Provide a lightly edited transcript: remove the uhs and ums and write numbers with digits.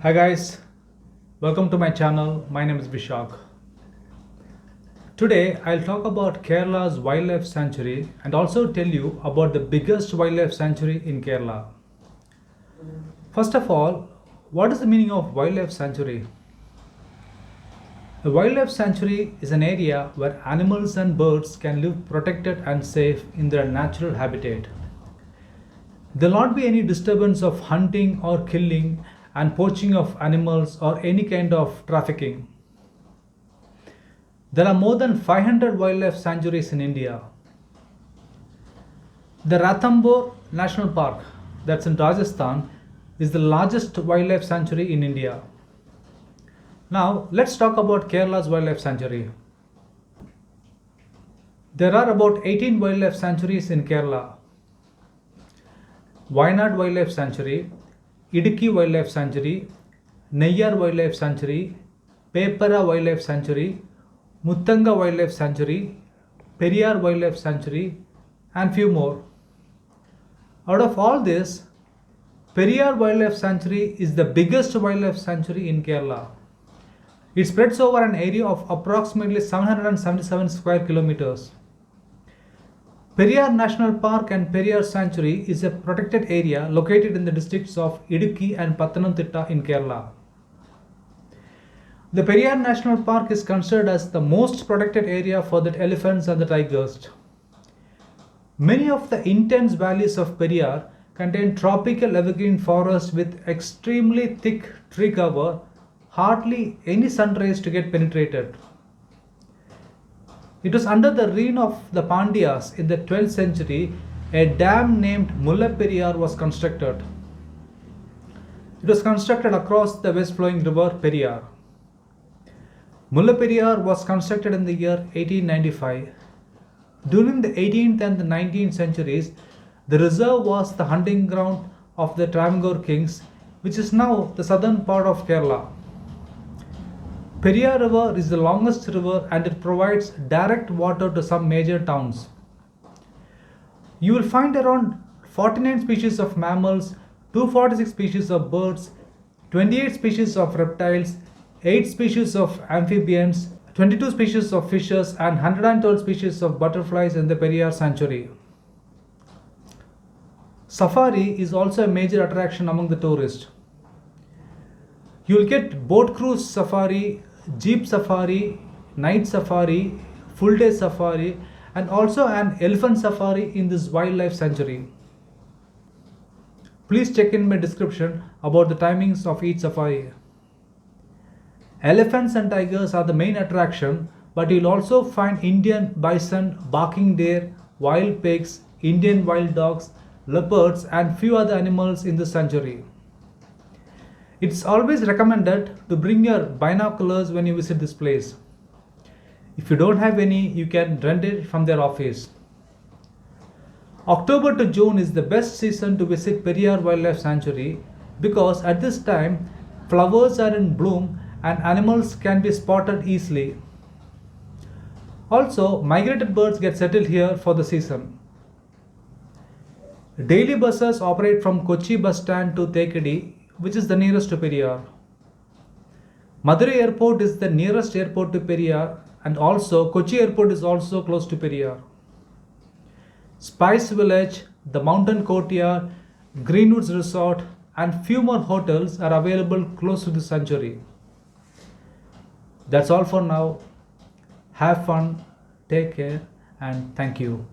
Hi guys, welcome to my channel. My name is Vishak. Today I'll talk about Kerala's wildlife sanctuary and also tell you about the biggest wildlife sanctuary in Kerala. First of all, what is the meaning of wildlife sanctuary? A wildlife sanctuary is an area where animals and birds can live protected and safe in their natural habitat. There will not be any disturbance of hunting or killing and poaching of animals or any kind of trafficking. There are more than 500 wildlife sanctuaries in India. The Ranthambore National Park, that's in Rajasthan, is the largest wildlife sanctuary in India. Now, let's talk about Kerala's wildlife sanctuary. There are about 18 wildlife sanctuaries in Kerala. Wayanad Wildlife Sanctuary, Idukki Wildlife Sanctuary, Neyyar Wildlife Sanctuary, Pepara Wildlife Sanctuary, Muttanga Wildlife Sanctuary, Periyar Wildlife Sanctuary, and few more. Out of all this, Periyar Wildlife Sanctuary is the biggest wildlife sanctuary in Kerala. It spreads over an area of approximately 777 square kilometers. Periyar National Park and Periyar Sanctuary is a protected area located in the districts of Idukki and Pathanamthitta in Kerala. The Periyar National Park is considered as the most protected area for the elephants and the tigers. Many of the intense valleys of Periyar contain tropical evergreen forests with extremely thick tree cover, hardly any sun rays to get penetrated. It was under the reign of the Pandyas in the 12th century a dam named Mullaperiyar was constructed. It was constructed across the west flowing river Periyar. Mullaperiyar was constructed in the year 1895. During the 18th and the 19th centuries, the reserve was the hunting ground of the Travancore kings, which is now the southern part of Kerala. Periyar River is the longest river and it provides direct water to some major towns. You will find around 49 species of mammals, 246 species of birds, 28 species of reptiles, 8 species of amphibians, 22 species of fishes, and 112 species of butterflies in the Periyar Sanctuary. Safari is also a major attraction among the tourists. You will get boat cruise safari, jeep safari, night safari, full day safari, and also an elephant safari in this wildlife sanctuary. Please check in my description about the timings of each safari. Elephants and tigers are the main attraction, but you'll also find Indian bison, barking deer, wild pigs, Indian wild dogs, leopards, and few other animals in the sanctuary. It's always recommended to bring your binoculars when you visit this place. If you don't have any, you can rent it from their office. October to June is the best season to visit Periyar Wildlife Sanctuary because at this time flowers are in bloom and animals can be spotted easily. Also, migrated birds get settled here for the season. Daily buses operate from Kochi bus stand to Thekadi, which is the nearest to Periyar. Madurai Airport is the nearest airport to Periyar, and also Kochi Airport is also close to Periyar. Spice Village, the Mountain Courtyard, Greenwoods Resort, and few more hotels are available close to the sanctuary. That's all for now. Have fun, take care, and thank you.